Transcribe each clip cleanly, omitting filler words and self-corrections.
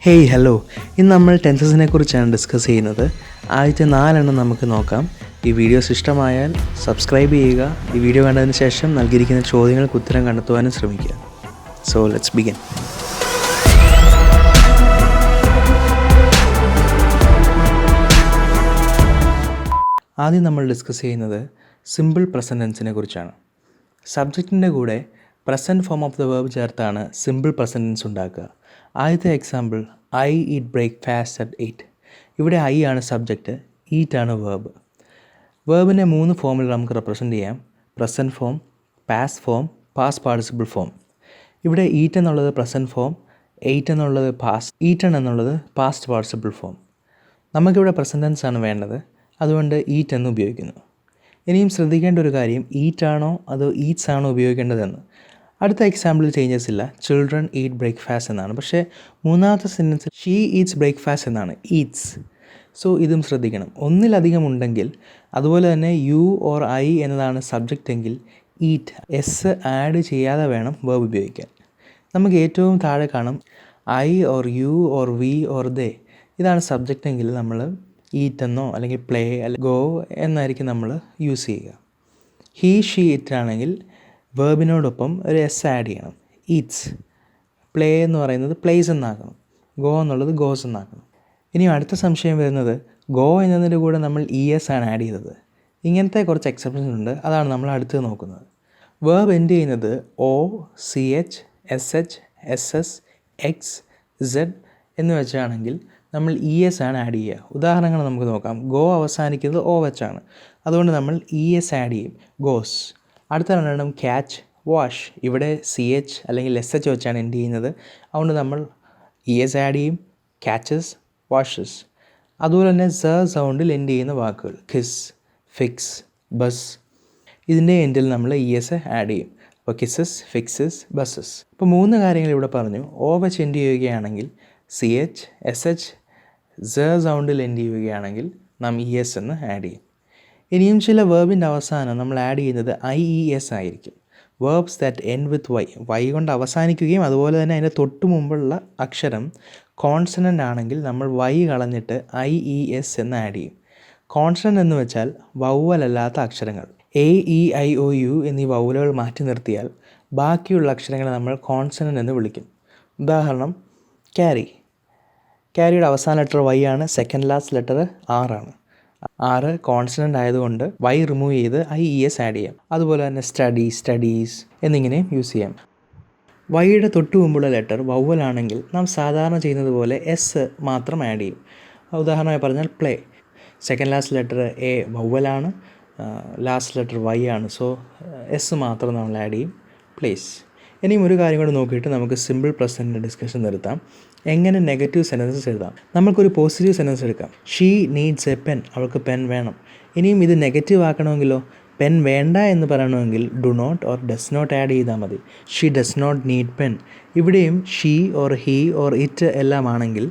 Hey hello, ഇന്ന് നമ്മൾ ടെൻസസിനെ കുറിച്ചാണ് ഡിസ്കസ് ചെയ്യുന്നത്. ആദ്യത്തെ 4 നമുക്ക് നോക്കാം. ഈ വീഡിയോസ് ഇഷ്ടമായാൽ സബ്സ്ക്രൈബ് ചെയ്യുക. ഈ വീഡിയോ കണ്ടതിന് ശേഷം നൽകിയിരിക്കുന്ന ചോദ്യങ്ങൾക്ക് ഉത്തരം കണ്ടെത്തുവാനും ശ്രമിക്കുക. So let's begin. ആദ്യം നമ്മൾ ഡിസ്കസ് ചെയ്യുന്നത് സിമ്പിൾ പ്രസൻറ്റ് ടെൻസിനെ കുറിച്ചാണ്. സബ്ജക്റ്റിൻ്റെ കൂടെ present form of the verb ചേർത്താണ് സിമ്പിൾ പ്രസൻറ്റ് ടെൻസ് ഉണ്ടാക്കുക. ആദ്യത്തെ example, I eat breakfast at 8. ഇവിടെ ഐ ആണ് സബ്ജക്റ്റ്, ഈറ്റ് ആണ് വേർബ്. വേർബിനെ 3 ഫോമിൽ നമുക്ക് റെപ്രസെൻറ്റ് ചെയ്യാം: present form, past form, past participle form. ഇവിടെ ഈറ്റ് എന്നുള്ളത് പ്രസൻറ്റ് ഫോം, എയ്റ്റ് എന്നുള്ളത് പാസ്റ്റ്, ഈറ്റൺ എന്നുള്ളത് പാസ്റ്റ് പാർട്ടിസിപ്പിൾ ഫോം. നമുക്കിവിടെ പ്രസൻറ്റ് ടെൻസ് ആണ് വേണ്ടത്, അതുകൊണ്ട് ഈറ്റ് എന്ന് ഉപയോഗിക്കുന്നു. ഇനിയും ശ്രദ്ധിക്കേണ്ട ഒരു കാര്യം, ഈറ്റ് ആണോ അതോ ഈറ്റ്സ് ആണോ ഉപയോഗിക്കേണ്ടതെന്ന്. അടുത്ത എക്സാമ്പിളിൽ ചേഞ്ചസ് ഇല്ല, ചിൽഡ്രൻ ഈറ്റ് ബ്രേക്ക്ഫാസ്റ്റ് എന്നാണ്. പക്ഷേ മൂന്നാമത്തെ സെൻറ്റൻസിൽ ഷീ ഈറ്റ്സ് ബ്രേക്ക്ഫാസ്റ്റ് എന്നാണ്, ഈറ്റ്സ്. സോ ഇതും ശ്രദ്ധിക്കണം. ഒന്നിലധികം ഉണ്ടെങ്കിൽ, അതുപോലെ തന്നെ യു ഓർ ഐ എന്നതാണ് സബ്ജക്റ്റ് എങ്കിൽ ഈറ്റ് എസ് ആഡ് ചെയ്യാതെ വേണം വേർബ് ഉപയോഗിക്കാൻ. നമുക്ക് ഏറ്റവും താഴെ കാണും I or you or we or they. ഇതാണ് സബ്ജക്റ്റ് എങ്കിൽ നമ്മൾ ഈറ്റ് എന്നോ അല്ലെങ്കിൽ പ്ലേ അല്ലെങ്കിൽ ഗോ എന്നായിരിക്കും നമ്മൾ യൂസ് ചെയ്യുക. ഹീ ഷീ ഇറ്റ് ആണെങ്കിൽ വേർബിനോടൊപ്പം ഒരു എസ് ആഡ് ചെയ്യണം, ഈറ്റ്സ്. പ്ലേ എന്ന് പറയുന്നത് പ്ലേസ് എന്നാക്കണം, ഗോ എന്നുള്ളത് ഗോസ് എന്നാക്കണം. ഇനിയും അടുത്ത സംശയം വരുന്നത്, ഗോ എന്നതിൻ്റെ കൂടെ നമ്മൾ ഇ എസ് ആണ് ആഡ് ചെയ്തത്. ഇങ്ങനത്തെ കുറച്ച് എക്സെപ്ഷൻസ് ഉണ്ട്, അതാണ് നമ്മൾ അടുത്ത് നോക്കുന്നത്. വേർബ് എൻഡ് ചെയ്യുന്നത് O, C H, S H, S S, X, Z എന്ന് വെച്ചാണെങ്കിൽ നമ്മൾ ഇ എസ് ആണ് ആഡ് ചെയ്യുക. ഉദാഹരണങ്ങൾ നമുക്ക് നോക്കാം. ഗോ അവസാനിക്കുന്നത് ഒ വെച്ചാണ്, അതുകൊണ്ട് നമ്മൾ ഇ എസ് ആഡ് ചെയ്യും, ഗോസ്. അടുത്ത രണ്ടെണ്ണം ക്യാച്ച്, വാഷ്. ഇവിടെ സി എച്ച് അല്ലെങ്കിൽ എസ് എച്ച് വെച്ചാണ് എൻഡ് ചെയ്യുന്നത്, അതുകൊണ്ട് നമ്മൾ ഇ എസ് ആഡ് ചെയ്യും, ക്യാച്ചസ്, വാഷസ്. അതുപോലെ തന്നെ സ സൗണ്ടിൽ എൻഡ് ചെയ്യുന്ന വാക്കുകൾ, കിസ്, ഫിക്സ്, ബസ്. ഇതിൻ്റെ എൻഡിൽ നമ്മൾ ഇ എസ് ആഡ് ചെയ്യും. അപ്പോൾ കിസസ്, ഫിക്സസ്, ബസ്സസ്. ഇപ്പോൾ 3 കാര്യങ്ങൾ ഇവിടെ പറഞ്ഞു. ഓ വെച്ച് എൻഡ് ചെയ്യുകയാണെങ്കിൽ സി എച്ച്, എസ് എച്ച്, സ സൗണ്ടിൽ എൻഡ് ചെയ്യുകയാണെങ്കിൽ നാം ഇ എസ് എന്ന് ആഡ് ചെയ്യും. ഇനിയും ചില വേർബിൻ്റെ അവസാനം നമ്മൾ ആഡ് ചെയ്യുന്നത് ഐ ഇ എസ് ആയിരിക്കും. Verbs that end with Y, Y കൊണ്ട് അവസാനിക്കുകയും അതുപോലെ തന്നെ അതിൻ്റെ തൊട്ട് മുമ്പുള്ള അക്ഷരം കോൺസണൻ്റ് ആണെങ്കിൽ നമ്മൾ വൈ കളഞ്ഞിട്ട് ഐ ഇ എസ് എന്ന് ആഡ് ചെയ്യും. കോൺസണൻ്റ് എന്ന് വെച്ചാൽ വൗവലല്ലാത്ത അക്ഷരങ്ങൾ. A E I O U എന്നീ വൗവലുകൾ മാറ്റി നിർത്തിയാൽ ബാക്കിയുള്ള അക്ഷരങ്ങളെ നമ്മൾ കോൺസണൻ്റ് എന്ന് വിളിക്കും. ഉദാഹരണം, ക്യാരി. ക്യാരിയുടെ അവസാന ലെറ്റർ വൈ ആണ്, സെക്കൻഡ് ലാസ്റ്റ് ലെറ്റർ ആർ ആണ്. ആറ് കോൺസണൻ്റ് ആയതുകൊണ്ട് വൈ റിമൂവ് ചെയ്ത് ഐ ഇ എസ് ആഡ് ചെയ്യാം. അതുപോലെ തന്നെ സ്റ്റഡി, സ്റ്റഡീസ് എന്നിങ്ങനെയും യൂസ് ചെയ്യാം. വൈയുടെ തൊട്ട് മുമ്പുള്ള ലെറ്റർ വൗവലാണെങ്കിൽ നാം സാധാരണ ചെയ്യുന്നത് പോലെ എസ് മാത്രം ആഡ് ചെയ്യും. ഉദാഹരണമായി പറഞ്ഞാൽ play. Second last letter A വൗവലാണ്, ലാസ്റ്റ് ലെറ്റർ വൈ ആണ്, സോ എസ് മാത്രം നമ്മൾ ആഡ് ചെയ്യും, പ്ലേസ്. ഇനിയും ഒരു കാര്യം കൂടെ നോക്കിയിട്ട് നമുക്ക് സിമ്പിൾ പ്രസൻറ്റിൻ്റെ ഡിസ്കഷൻ നിർത്താം. എങ്ങനെ നെഗറ്റീവ് സെൻറ്റൻസസ് എഴുതാം. നമുക്കൊരു പോസിറ്റീവ് സെൻറ്റൻസ് എടുക്കാം. ഷീ നീഡ്സ് എ പെൻ, അവൾക്ക് പെൻ വേണം. ഇനിയും ഇത് നെഗറ്റീവ് ആക്കണമെങ്കിലോ, പെൻ വേണ്ട എന്ന് പറയണമെങ്കിൽ do not or does not add ചെയ്താൽ മതി. She does not need pen. ഇവിടെയും she or he or it എല്ലാം ആണെങ്കിൽ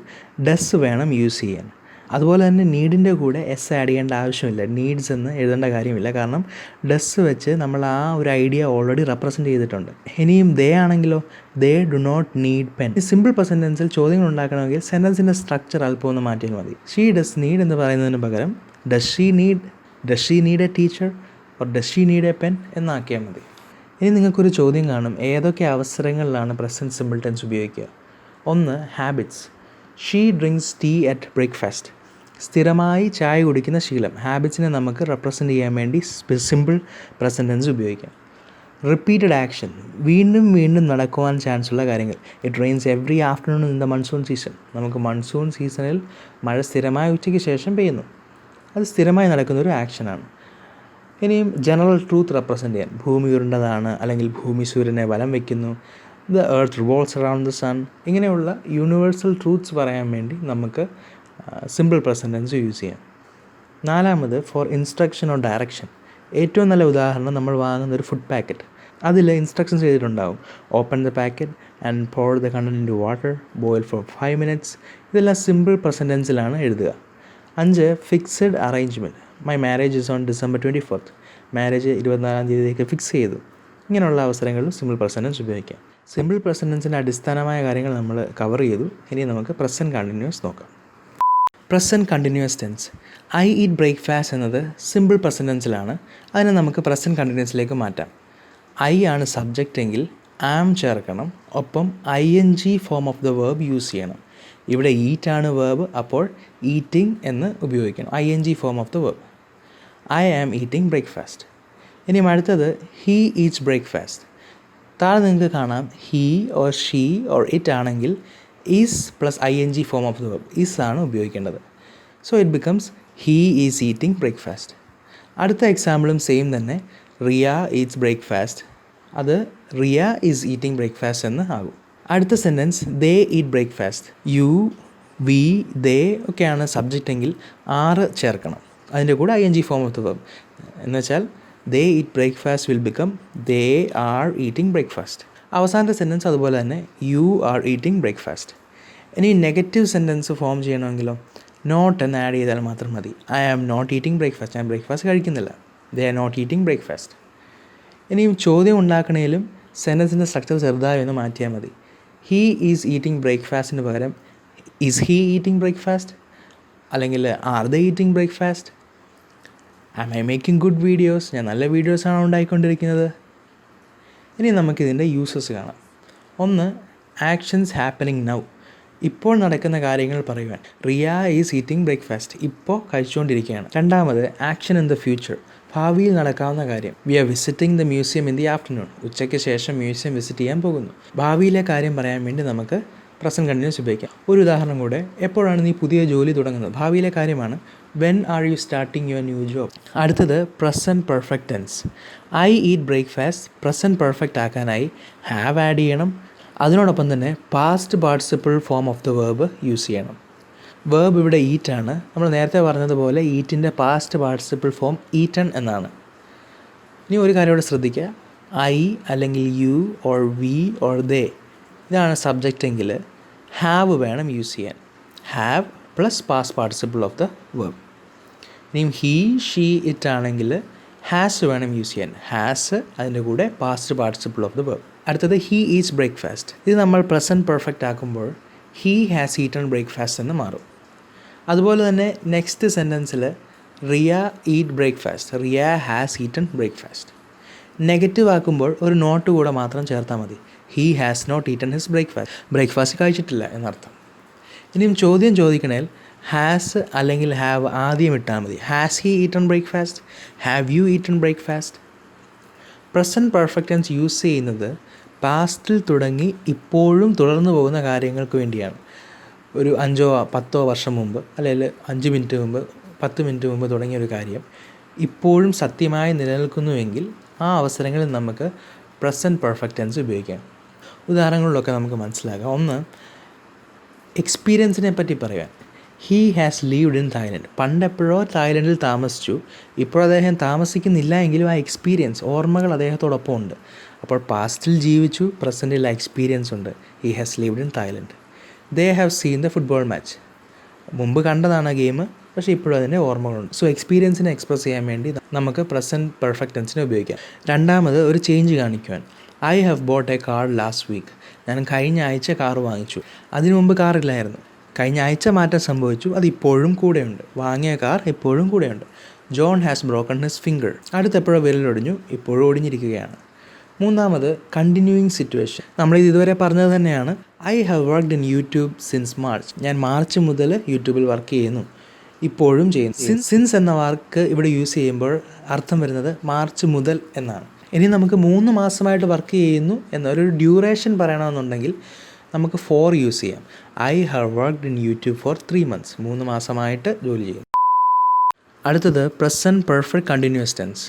ഡസ് വേണം യൂസ് ചെയ്യാൻ. അതുപോലെ തന്നെ നീഡിൻ്റെ കൂടെ എസ് ആഡ് ചെയ്യേണ്ട ആവശ്യമില്ല, നീഡ്സ് എന്ന് എഴുതേണ്ട കാര്യമില്ല. കാരണം ഡസ് വെച്ച് നമ്മൾ ആ ഒരു ഐഡിയ ഓൾറെഡി റെപ്രസെൻറ്റ് ചെയ്തിട്ടുണ്ട്. ഇനിയും ദേ ആണെങ്കിലോ, they do not need pen. Simple present ടെൻസിൽ ചോദ്യങ്ങൾ ഉണ്ടാക്കണമെങ്കിൽ സെൻറ്റൻസിൻ്റെ സ്ട്രക്ചർ അല്പം ഒന്ന് മാറ്റിയാൽ മതി. ഷീ ഡസ് നീഡ് എന്ന് പറയുന്നതിന് പകരം does she need a teacher or does she need a pen എന്നാക്കിയാൽ മതി. ഇനി നിങ്ങൾക്കൊരു ചോദ്യം കാണും, ഏതൊക്കെ അവസരങ്ങളിലാണ് പ്രസൻറ്റ് സിമ്പിൾ ടെൻസ് ഉപയോഗിക്കുക. 1. Habits. She drinks tea at breakfast. സ്ഥിരമായി ചായ കുടിക്കുന്ന ശീലം. ഹാബിറ്റ്സിനെ നമുക്ക് റെപ്രസെൻറ്റ് ചെയ്യാൻ വേണ്ടി സിമ്പിൾ പ്രസൻറ്റ് ടെൻസ് ഉപയോഗിക്കാം. Repeated action. വീണ്ടും വീണ്ടും നടക്കുവാൻ ചാൻസ് ഉള്ള കാര്യങ്ങൾ. It rains every afternoon in the monsoon season. നമുക്ക് മൺസൂൺ സീസണിൽ മഴ സ്ഥിരമായി ഉച്ചയ്ക്ക് ശേഷം പെയ്യുന്നു. അത് സ്ഥിരമായി നടക്കുന്ന ഒരു ആക്ഷനാണ്. ഇനിയും ജനറൽ ട്രൂത്ത് റെപ്രസെൻറ്റ് ചെയ്യാൻ. ഭൂമി ഉരുണ്ടതാണ്, അല്ലെങ്കിൽ ഭൂമി സൂര്യനെ വലം വയ്ക്കുന്നു, the earth revolves around the sun. ഇങ്ങനെയുള്ള യൂണിവേഴ്സൽ ട്രൂത്ത്സ് പറയാൻ വേണ്ടി നമുക്ക് സിമ്പിൾ പ്രസൻറ്റ് ടെൻസ് യൂസ് ചെയ്യാം. 4. For instruction or direction. ഏറ്റവും നല്ല ഉദാഹരണം, നമ്മൾ വാങ്ങുന്ന ഒരു ഫുഡ് പാക്കറ്റ്, അതിൽ ഇൻസ്ട്രക്ഷൻസ് ചെയ്തിട്ടുണ്ടാവും. Open the packet and pour the content into water, boil for 5 minutes. ഇതെല്ലാം സിമ്പിൾ പ്രസൻറ്റ് ടെൻസിലാണ് എഴുതുക. 5. Fixed arrangement. My marriage is on December 24th. Marriage 24-ാം തീയതിയിലേക്ക് ഫിക്സ് ചെയ്തു. ഇങ്ങനെയുള്ള അവസരങ്ങളിലും സിമ്പിൾ പ്രസൻറ്റ് ടെൻസ് ഉപയോഗിക്കാം. സിമ്പിൾ പ്രസൻറ്റൻസിൻ്റെ അടിസ്ഥാനമായ കാര്യങ്ങൾ നമ്മൾ കവർ ചെയ്തു. ഇനി നമുക്ക് പ്രസൻറ്റ് കണ്ടിന്യൂസ് നോക്കാം. Present continuous tense. I eat breakfast എന്നത് സിമ്പിൾ പ്രസൻറ്റൻസിലാണ്. അതിനെ നമുക്ക് പ്രസൻറ്റ് കണ്ടിന്യൂസിലേക്ക് മാറ്റാം. ഐ ആണ് സബ്ജക്റ്റ് എങ്കിൽ ആം ചേർക്കണം, ഒപ്പം ING form of the verb use ചെയ്യണം. ഇവിടെ ഈറ്റ് ആണ് വേർബ്, അപ്പോൾ ഈറ്റിംഗ് എന്ന് ഉപയോഗിക്കണം. ING form of the verb. I am eating breakfast. ഇനി അടുത്തത് ഹീ ഈറ്റ്സ് ബ്രേക്ക്ഫാസ്റ്റ്. താഴെ നിങ്ങൾക്ക് കാണാം he or she or it ആണെങ്കിൽ is plus ING form of the verb is ആണ് ഉപയോഗിക്കേണ്ടത്. So it becomes he is eating breakfast. അടുത്ത എക്സാമ്പിളും സെയിം തന്നെ. റിയ ഈറ്റ്സ് ബ്രേക്ക്ഫാസ്റ്റ്, അത് റിയ ഈസ് ഈറ്റിംഗ് ബ്രേക്ക്ഫാസ്റ്റ് എന്ന് ആകും. അടുത്ത sentence they eat breakfast. You, we, they ഒക്കെയാണ് സബ്ജക്റ്റ് എങ്കിൽ ആറ് ചേർക്കണം. അതിൻ്റെ കൂടെ ING form of the verb എന്നുവെച്ചാൽ they eat breakfast will become they are eating breakfast. അവസാനത്തെ സെൻറ്റൻസ് അതുപോലെ തന്നെ യു ആർ ഈറ്റിംഗ് ബ്രേക്ക്ഫാസ്റ്റ്. ഇനി നെഗറ്റീവ് സെൻറ്റൻസ് ഫോം ചെയ്യണമെങ്കിലോ നോട്ട് എന്ന് ആഡ് ചെയ്താൽ മാത്രം മതി. I am not eating breakfast, ഞാൻ ബ്രേക്ക്ഫാസ്റ്റ് കഴിക്കുന്നില്ല. They are not eating breakfast. ഇനിയും ചോദ്യം ഉണ്ടാക്കണേലും സെൻറ്റൻസിൻ്റെ സ്ട്രക്ചർ ചെറുതായി ഒന്ന് മാറ്റിയാൽ മതി. ഹീ ഈസ് ഈറ്റിംഗ് ബ്രേക്ക്ഫാസ്റ്റിന് പകരം ഈസ് ഹീ ഈറ്റിംഗ് ബ്രേക്ക്ഫാസ്റ്റ്, അല്ലെങ്കിൽ are they eating breakfast, am I making good videos, ഞാൻ നല്ല വീഡിയോസാണ് ഉണ്ടായിക്കൊണ്ടിരിക്കുന്നത്. ഇനി നമുക്കിതിൻ്റെ യൂസസ് കാണാം. ഒന്ന്, ആക്ഷൻസ് ഹാപ്പനിങ് നൗ, ഇപ്പോൾ നടക്കുന്ന കാര്യങ്ങൾ പറയുവാൻ. റിയ ഈസ് ഈറ്റിംഗ് ബ്രേക്ക്ഫാസ്റ്റ്, ഇപ്പോൾ കഴിച്ചുകൊണ്ടിരിക്കുകയാണ്. രണ്ടാമത്, ആക്ഷൻ ഇൻ ദ ഫ്യൂച്ചർ, ഭാവിയിൽ നടക്കാവുന്ന കാര്യം. We are visiting the museum in the afternoon, ഉച്ചയ്ക്ക് ശേഷം മ്യൂസിയം വിസിറ്റ് ചെയ്യാൻ പോകുന്നു. ഭാവിയിലെ കാര്യം പറയാൻ വേണ്ടി നമുക്ക് പ്രസൻറ്റ് കണ്ടിന്യൂസ് ഉപയോഗിക്കാം. ഒരു ഉദാഹരണം കൂടെ, എപ്പോഴാണ് നീ പുതിയ ജോലി തുടങ്ങുന്നത്? ഭാവിയിലെ കാര്യമാണ്. When are you starting your new job? അടുത്തത് present perfect tense. I eat breakfast present perfect ആക്കാനായി ഹാവ് ആഡ് ചെയ്യണം. അതിനോടൊപ്പം തന്നെ past participle form of the verb use ചെയ്യണം. വേർബ് ഇവിടെ ഈറ്റ് ആണ്. നമ്മൾ നേരത്തെ പറഞ്ഞതുപോലെ ഈറ്റിൻ്റെ പാസ്റ്റ് പാർട്ടിസിപ്പിൾ ഫോം ഈറ്റൺ എന്നാണ്. ഇനി ഒരു കാര്യം ഇവിടെ ശ്രദ്ധിക്കുക. ഐ അല്ലെങ്കിൽ you or we or they ഇതാണ് സബ്ജക്റ്റ് എങ്കിൽ ഹാവ് വേണം യൂസ് ചെയ്യാൻ. Have plus past participle of the verb. ഇനിയും ഹീ, ഷീ, ഇറ്റ് ആണെങ്കിൽ ഹാസ് വേണം യൂസ് ചെയ്യാൻ. ഹാസ് അതിൻ്റെ കൂടെ past participle of the verb. അടുത്തത് ഹീ ഈറ്റ്സ് ബ്രേക്ക്ഫാസ്റ്റ്. ഇത് നമ്മൾ പ്രസൻറ്റ് പെർഫെക്റ്റ് ആക്കുമ്പോൾ ഹീ ഹാസ് ഈറ്റൺ ബ്രേക്ക്ഫാസ്റ്റ് എന്ന് മാറും. അതുപോലെ തന്നെ നെക്സ്റ്റ് സെൻറ്റൻസിൽ Riya eat breakfast, Riya has eaten breakfast. Negative ആക്കുമ്പോൾ ഒരു നോട്ട് കൂടെ മാത്രം ചേർത്താൽ മതി. He has not eaten his breakfast, breakfast കഴിച്ചിട്ടില്ല എന്നർത്ഥം. ഇനിയും ചോദ്യം ചോദിക്കണേൽ ഹാസ് അല്ലെങ്കിൽ ഹാവ് ആദ്യം ഇട്ടാൽ മതി. Has he eaten breakfast, have you eaten breakfast. Present perfect tense use ചെയ്യുന്നത് പാസ്റ്റിൽ തുടങ്ങി ഇപ്പോഴും തുടർന്നു പോകുന്ന കാര്യങ്ങൾക്ക് വേണ്ടിയാണ്. ഒരു 5 or 10 വർഷം മുമ്പ്, അല്ലെങ്കിൽ 5 മിനിറ്റ് മുമ്പ്, 10 മിനിറ്റ് മുമ്പ് തുടങ്ങിയൊരു കാര്യം ഇപ്പോഴും സത്യമായി നിലനിൽക്കുന്നുവെങ്കിൽ ആ അവസരങ്ങളിൽ നമുക്ക് പ്രസൻറ്റ് പെർഫെക്റ്റ് ടെൻസ് ഉപയോഗിക്കാം. ഉദാഹരണങ്ങളിലൊക്കെ നമുക്ക് മനസ്സിലാക്കാം. ഒന്ന്, എക്സ്പീരിയൻസിനെ പറ്റി പറയാൻ. He has lived in Thailand. പണ്ടെപ്പോഴോ തായ്ലൻഡിൽ താമസിച്ചു. ഇപ്പോൾ അദ്ദേഹം താമസിക്കുന്നില്ല എങ്കിലും ആ എക്സ്പീരിയൻസ്, ഓർമ്മകൾ അദ്ദേഹത്തോടൊപ്പം ഉണ്ട്. അപ്പോൾ പാസ്റ്റിൽ ജീവിച്ചു, പ്രസൻറ്റിൽ ആ എക്സ്പീരിയൻസ് ഉണ്ട്. He has lived in Thailand. They have seen the football match. മുമ്പ് കണ്ടതാണ് ആ ഗെയിം, പക്ഷേ ഇപ്പോഴും അതിൻ്റെ ഓർമ്മകളുണ്ട്. സോ എക്സ്പീരിയൻസിനെ എക്സ്പ്രസ് ചെയ്യാൻ വേണ്ടി നമുക്ക് പ്രസൻറ്റ് പെർഫെക്റ്റ് ടെൻസിനെ ഉപയോഗിക്കാം. രണ്ടാമത്, ഒരു ചേഞ്ച് കാണിക്കുവാൻ. I have bought a car last week. ഞാൻ കഴിഞ്ഞ ആഴ്ച കാർ വാങ്ങിച്ചു. അതിനു മുമ്പ് കാറില്ലായിരുന്നു. കഴിഞ്ഞ ആഴ്ച മാറ്റം സംഭവിച്ചു, അത് ഇപ്പോഴും കൂടെയുണ്ട്. വാങ്ങിയ കാർ ഇപ്പോഴും കൂടെയുണ്ട്. John has broken his finger. അടുത്തെപ്പോഴോ വിരലൊടിഞ്ഞു, ഇപ്പോഴും ഒടിഞ്ഞിരിക്കുകയാണ്. മൂന്നാമത്, കണ്ടിന്യൂയിങ് സിറ്റുവേഷൻ. നമ്മളിത് ഇതുവരെ പറഞ്ഞത് തന്നെയാണ്. I have worked in YouTube since March. ഞാൻ മാർച്ച് മുതൽ യൂട്യൂബിൽ വർക്ക് ചെയ്യുന്നു, ഇപ്പോഴും ചെയ്യുന്നു. സിൻസ് എന്ന വാക്ക് ഇവിടെ യൂസ് ചെയ്യുമ്പോൾ അർത്ഥം വരുന്നത് മാർച്ച് മുതൽ എന്നാണ്. ഇനി നമുക്ക് 3 മാസമായിട്ട് വർക്ക് ചെയ്യുന്നു എന്നൊരു ഡ്യൂറേഷൻ പറയണമെന്നുണ്ടെങ്കിൽ നമുക്ക് ഫോർ യൂസ് ചെയ്യാം. I have worked in YouTube for 3 months. 3 മാസമായിട്ട് ജോലി ചെയ്യും. അടുത്തത് present perfect continuous tense.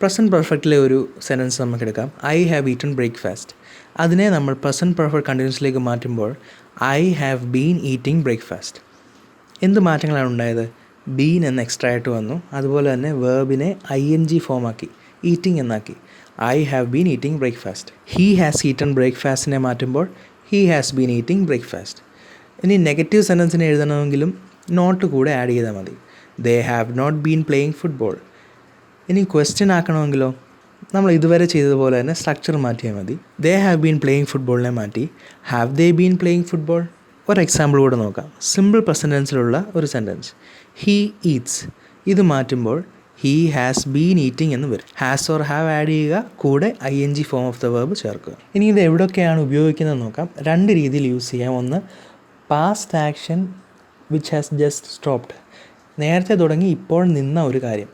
Present പെർഫെക്റ്റിലെ ഒരു സെൻറ്റൻസ് നമുക്കെടുക്കാം. I have eaten breakfast. അതിനെ നമ്മൾ പ്രസൻറ്റ് പെർഫെക്റ്റ് കണ്ടിന്യൂസിലേക്ക് മാറ്റുമ്പോൾ I have been eating breakfast. എന്ത് മാറ്റങ്ങളാണ് ഉണ്ടായത്? ബീൻ എന്ന എക്സ്ട്രാ ആയിട്ട് വന്നു. അതുപോലെ തന്നെ വേർബിനെ ING ഫോമാക്കി, ഈറ്റിംഗ് എന്നാക്കി. I have been eating breakfast. He has eaten ബ്രേക്ക്ഫാസ്റ്റിനെ മാറ്റുമ്പോൾ he has been eating breakfast. ഇനി നെഗറ്റീവ് സെൻറ്റൻസിനെ എഴുതണമെങ്കിലും നോട്ട് കൂടെ ആഡ് ചെയ്താൽ മതി. They have not been playing football. ഇനി ക്വസ്റ്റ്യൻ ആക്കണമെങ്കിലോ നമ്മൾ ഇതുവരെ ചെയ്തതുപോലെ തന്നെ സ്ട്രക്ചർ മാറ്റിയാൽ മതി. ദേ ഹാവ് ബീൻ പ്ലേയിങ് ഫുട്ബോളിനെ മാറ്റി have they been playing football. ഒരു എക്സാമ്പിൾ കൂടെ നോക്കാം. സിമ്പിൾ പ്രസൻറ്റ് ടെൻസിലുള്ള ഒരു സെൻറ്റൻസ്, ഹീ ഈറ്റ്സ്. ഇത് മാറ്റുമ്പോൾ ഹീ ഹാസ് ബീൻ ഈറ്റിംഗ് എന്ന് വരും. ഹാസ് ഓർ ഹാവ് ആഡ് ചെയ്യുക, കൂടെ ING form of the verb ചേർക്കുക. ഇനി ഇത് എവിടെയൊക്കെയാണ് ഉപയോഗിക്കുന്നത് നോക്കാം. 2 രീതിയിൽ യൂസ് ചെയ്യാം. ഒന്ന്, past action which has just stopped. നേരത്തെ തുടങ്ങി ഇപ്പോൾ നിന്ന ഒരു കാര്യം.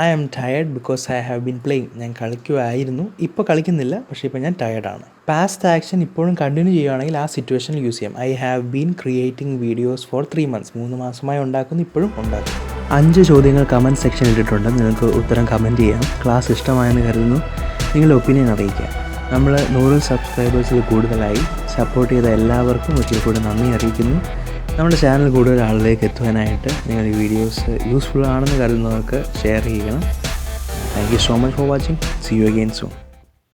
I am tired because I have been playing. ഞാൻ കളിക്കുമായിരുന്നു, ഇപ്പോൾ കളിക്കുന്നില്ല, പക്ഷേ ഇപ്പോൾ ഞാൻ ടയേർഡാണ്. പാസ്റ്റ് ആക്ഷൻ ഇപ്പോഴും കണ്ടിന്യൂ ചെയ്യുകയാണെങ്കിൽ ആ സിറ്റുവേഷനിൽ യൂസ് ചെയ്യാം. I have been creating videos for 3 months. 3 മാസമായി ഉണ്ടാക്കുന്നു, ഇപ്പോഴും ഉണ്ടാക്കും. 5 ചോദ്യങ്ങൾ കമൻറ്റ് സെക്ഷനിൽ ഇട്ടിട്ടുണ്ട്. നിങ്ങൾക്ക് ഉത്തരം കമൻറ്റ് ചെയ്യാം. ക്ലാസ് ഇഷ്ടമായെന്ന് കരുതുന്നു. നിങ്ങളുടെ ഒപ്പീനിയൻ അറിയിക്കാം. നമ്മൾ 100 സബ്സ്ക്രൈബേഴ്സിൽ കൂടുതലായി. സപ്പോർട്ട് ചെയ്ത എല്ലാവർക്കും ഒരിക്കൽ കൂടി നന്ദി അറിയിക്കുന്നു. നമ്മുടെ ചാനൽ കൂടുതൽ ആളിലേക്ക് എത്തുവാനായിട്ട് നിങ്ങൾ ഈ വീഡിയോസ് യൂസ്ഫുൾ ആണെന്ന് കരുതുന്നവർക്ക് ഷെയർ ചെയ്യണം. Thank you so much for watching. See you again soon.